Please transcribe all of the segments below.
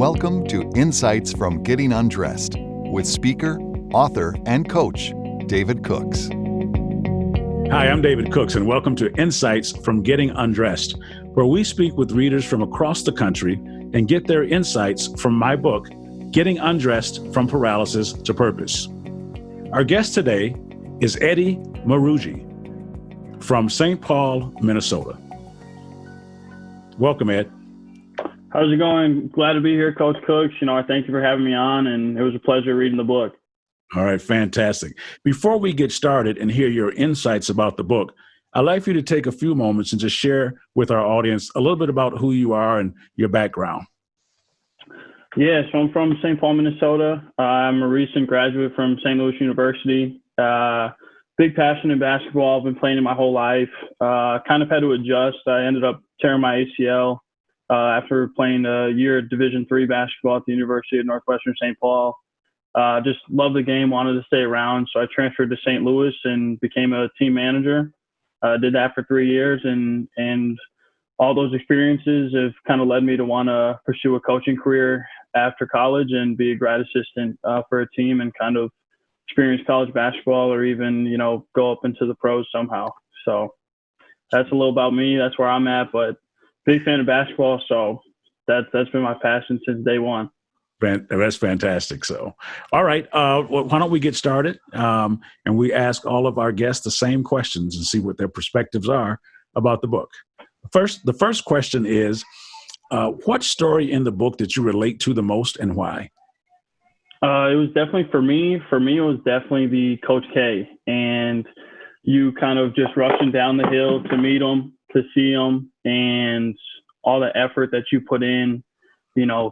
Welcome to Insights from Getting Undressed with speaker, author, and coach, David Cooks. Hi, I'm David Cooks, and welcome to Insights from Getting Undressed, where we speak with readers from across the country and get their insights from my book, Getting Undressed from Paralysis to Purpose. Our guest today is Eddie Maruggi from St. Paul, Minnesota. Welcome, Ed. How's it going? Glad to be here, Coach Cooks. I thank you for having me on, and it was a pleasure reading the book. All right, fantastic. Before we get started and hear your insights about the book, I'd like for you to take a few moments and just share with our audience a little bit about who you are and your background. Yeah, so I'm from St. Paul, Minnesota. I'm a recent graduate from St. Louis University. Big passion in basketball. I've been playing it my whole life. Kind of had to adjust. I ended up tearing my ACL after playing a year of Division III basketball at the University of Northwestern St. Paul. Just loved the game, wanted to stay around. So I transferred to St. Louis and became a team manager. Did that for 3 years, and all those experiences have kind of led me to want to pursue a coaching career after college and be a grad assistant for a team and kind of experience college basketball or even, go up into the pros somehow. So that's a little about me. That's where I'm at, but big fan of basketball. So that's been my passion since day one. That's fantastic. So, all right. Why don't we get started? And we ask all of our guests the same questions and see what their perspectives are about the book. The first question is, what story in the book did you relate to the most and why? It was definitely for me, it was definitely the Coach K, and you kind of just rushing down the hill to meet him, to see him, and all the effort that you put in,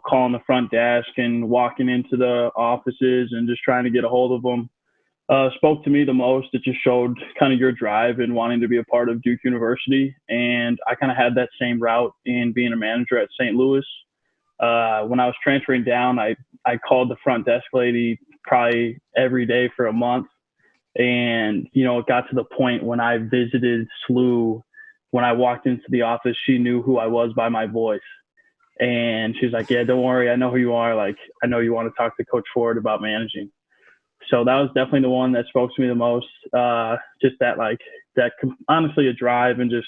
calling the front desk and walking into the offices and just trying to get a hold of them, spoke to me the most. It just showed kind of your drive and wanting to be a part of Duke University. And I kind of had that same route in being a manager at St. Louis. When I was transferring down, I called the front desk lady probably every day for a month. And, it got to the point when I visited SLU, when I walked into the office, she knew who I was by my voice. And she's like, yeah, don't worry. I know who you are. Like, I know you want to talk to Coach Ford about managing. So that was definitely the one that spoke to me the most. Just honestly, a drive and just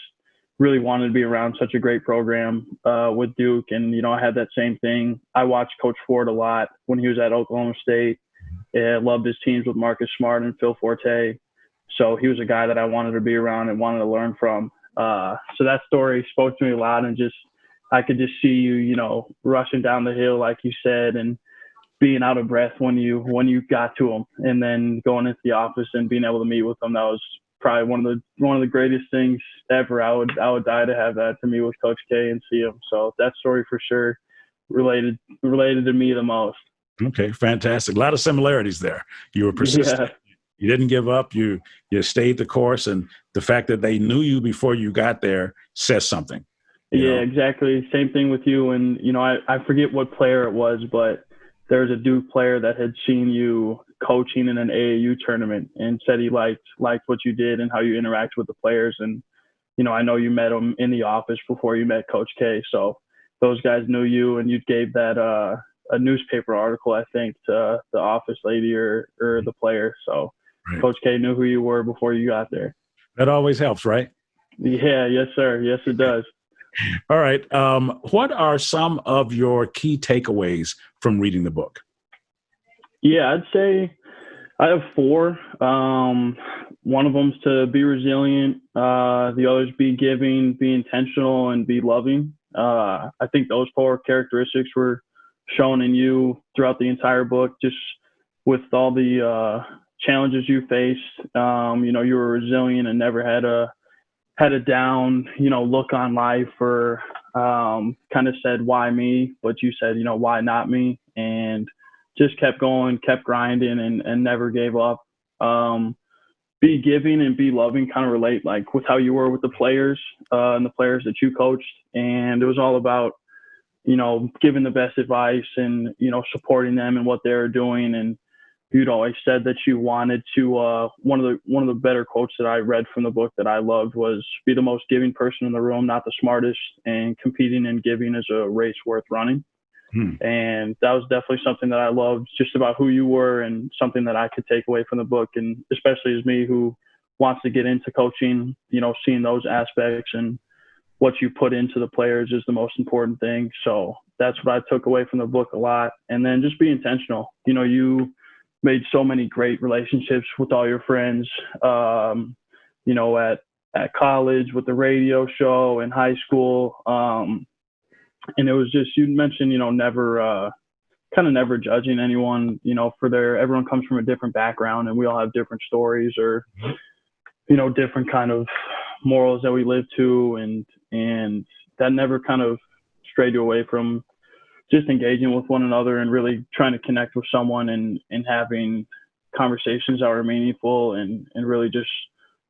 really wanted to be around such a great program with Duke. And, I had that same thing. I watched Coach Ford a lot when he was at Oklahoma State. I loved his teams with Marcus Smart and Phil Forte. So he was a guy that I wanted to be around and wanted to learn from. So that story spoke to me a lot, and just I could just see you, rushing down the hill, like you said, and being out of breath when you got to him, and then going into the office and being able to meet with him. That was probably one of the greatest things ever. I would die to have that, to meet with Coach K and see him. So that story for sure related to me the most. Okay, fantastic. A lot of similarities there. You were persistent. Yeah. You didn't give up. You stayed the course, and the fact that they knew you before you got there says something. Yeah, exactly. Same thing with you. And, I forget what player it was, but there was a Duke player that had seen you coaching in an AAU tournament and said he liked what you did and how you interact with the players. And, I know you met him in the office before you met Coach K. So those guys knew you, and you gave that a newspaper article, I think, to the office lady or the player. So right. Coach K knew who you were before you got there. That always helps, right? Yeah, yes, sir. Yes, it does. All right. What are some of your key takeaways from reading the book? Yeah, I'd say I have 4. One of them's to be resilient. The others be giving, be intentional, and be loving. I think those 4 characteristics were shown in you throughout the entire book, just with all the challenges you faced. You were resilient and never had a down, look on life, or kind of said, why me? But you said, why not me? And just kept going, kept grinding, and never gave up. Be giving and be loving kind of relate like with how you were with the players and the players that you coached. And it was all about, giving the best advice and, supporting them and what they were doing. And you'd always said that you wanted to, one of the better quotes that I read from the book that I loved was, be the most giving person in the room, not the smartest, and competing and giving is a race worth running. And that was definitely something that I loved just about who you were, and something that I could take away from the book. And especially as me, who wants to get into coaching, seeing those aspects and what you put into the players is the most important thing. So that's what I took away from the book a lot. And then just be intentional. You made so many great relationships with all your friends, at college, with the radio show, in high school. And it was just, you mentioned, never judging anyone, everyone comes from a different background, and we all have different stories, or, different kind of morals that we live to. And that never kind of strayed you away from just engaging with one another and really trying to connect with someone, and having conversations that were meaningful, and really just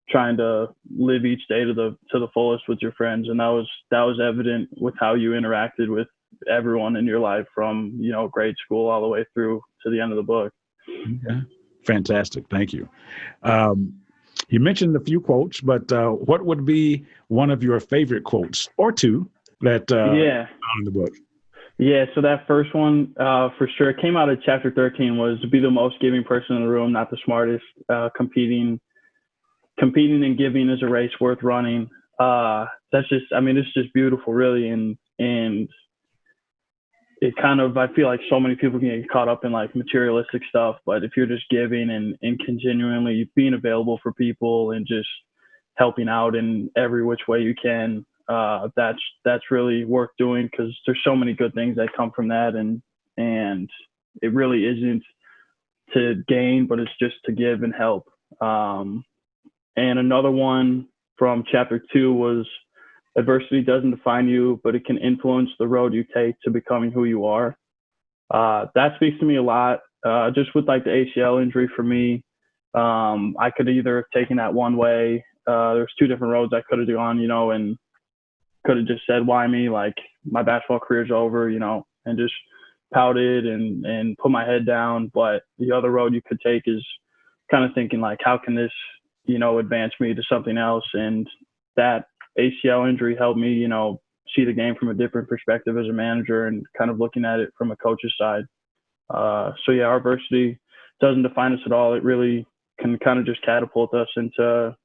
trying to live each day to the fullest with your friends. And that was evident with how you interacted with everyone in your life, from, grade school all the way through to the end of the book. Okay. Fantastic. Thank you. You mentioned a few quotes, but what would be one of your favorite quotes, or two, that found in the book? Yeah, so that first one, for sure, it came out of chapter 13, was be the most giving person in the room, not the smartest. Competing and giving is a race worth running. That's just, it's just beautiful, really. And it kind of, I feel like so many people can get caught up in like materialistic stuff, but if you're just giving and continually being available for people and just helping out in every which way you can, that's really worth doing, because there's so many good things that come from that. And it really isn't to gain, but it's just to give and help. And another one from chapter 2 was, adversity doesn't define you, but it can influence the road you take to becoming who you are. That speaks to me a lot. Just with like the ACL injury for me, I could either have taken that one way. There's two different roads I could have gone, and could have just said, why me? Like, my basketball career's over, and just pouted and put my head down. But the other road you could take is kind of thinking like, how can this, advance me to something else? And that ACL injury helped me, see the game from a different perspective as a manager, and kind of looking at it from a coach's side. So yeah, our adversity doesn't define us at all. It really can kind of just catapult us into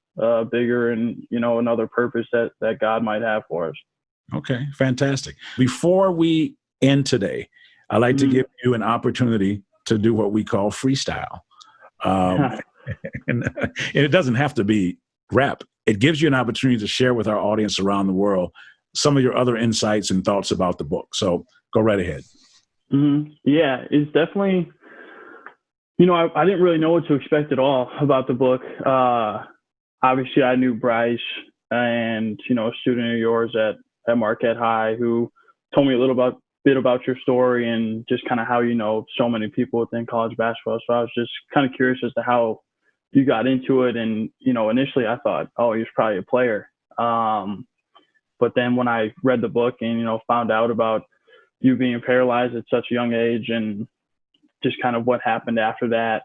bigger and, another purpose that God might have for us. Okay, fantastic. Before we end today, I'd like to give you an opportunity to do what we call freestyle. And it doesn't have to be rap. It gives you an opportunity to share with our audience around the world some of your other insights and thoughts about the book. So go right ahead. Mm-hmm. Yeah, it's definitely, I didn't really know what to expect at all about the book. Obviously, I knew Bryce, and, a student of yours at Marquette High, who told me a little bit about your story, and just kind of how, so many people within college basketball. So I was just kind of curious as to how you got into it. And, initially I thought, oh, he was probably a player. But then when I read the book and, found out about you being paralyzed at such a young age, and just kind of what happened after that,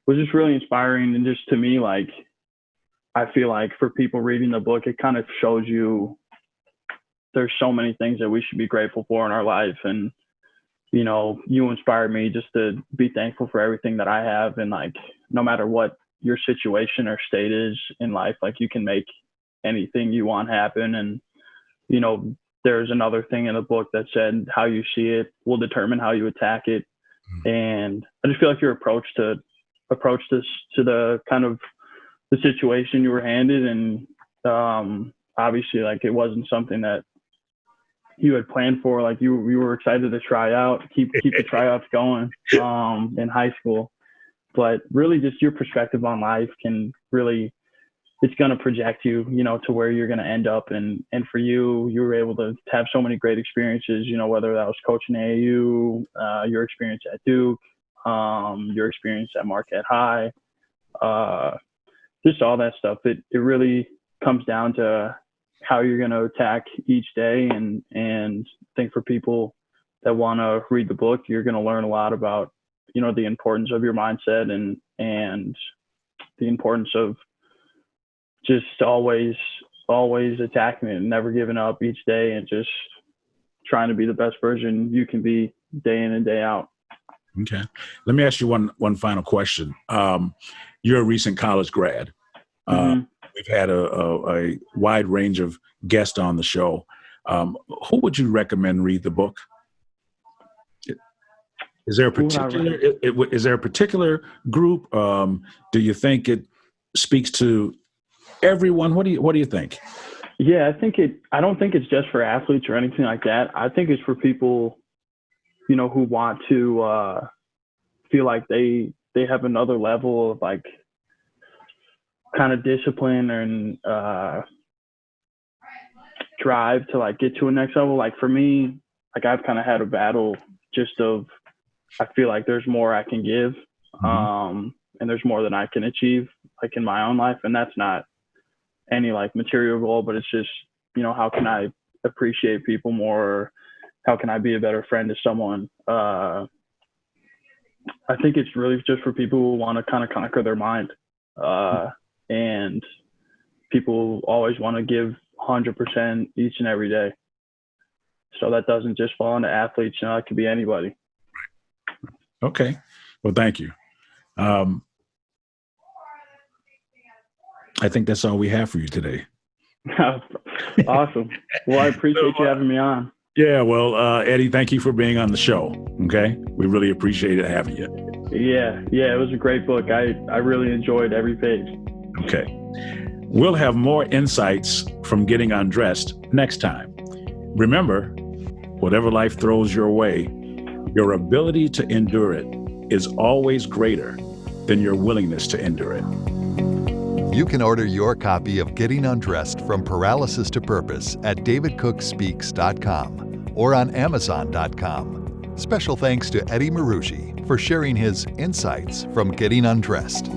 was just really inspiring. And just to me, like, I feel like for people reading the book, it kind of shows you there's so many things that we should be grateful for in our life. And, you inspired me just to be thankful for everything that I have. And like, no matter what your situation or state is in life, like, you can make anything you want happen. And, there's another thing in the book that said, how you see it will determine how you attack it. And I just feel like your approach to the kind of the situation you were handed, and obviously, like, it wasn't something that you had planned for. Like, you were excited to try out, keep the tryouts going in high school. But really, just your perspective on life can really, it's going to project you, to where you're going to end up. And for you were able to have so many great experiences, whether that was coaching AAU, your experience at Duke, your experience at Marquette High, just all that stuff. It really comes down to how you're going to attack each day. And I think for people that want to read the book, you're going to learn a lot about, the importance of your mindset, and the importance of just always attacking it and never giving up each day, and just trying to be the best version you can be day in and day out. Okay. Let me ask you one final question. You're a recent college grad. We've had a wide range of guests on the show. Who would you recommend read the book? Is there a particular group? Do you think it speaks to everyone? What do you think? Yeah, I don't think it's just for athletes or anything like that. I think it's for people, who want to feel like they have another level of like kind of discipline and drive to like get to a next level. Like for me, like I've kind of had a battle just of, I feel like there's more I can give, and there's more than I can achieve like in my own life. And that's not any like material goal, but it's just, how can I appreciate people more? How can I be a better friend to someone? I think it's really just for people who want to kind of conquer their mind. And people always want to give 100% each and every day. So that doesn't just fall into athletes, it could be anybody. Okay. Well, thank you. I think that's all we have for you today. Awesome. Well, I appreciate you having me on. Yeah. Well, Eddie, thank you for being on the show. Okay. We really appreciated having you. Yeah. It was a great book. I really enjoyed every page. Okay. We'll have more insights from Getting Undressed next time. Remember, whatever life throws your way, your ability to endure it is always greater than your willingness to endure it. You can order your copy of Getting Undressed from Paralysis to Purpose at davidcookspeaks.com or on amazon.com. Special thanks to Eddie Maruggi for sharing his insights from Getting Undressed.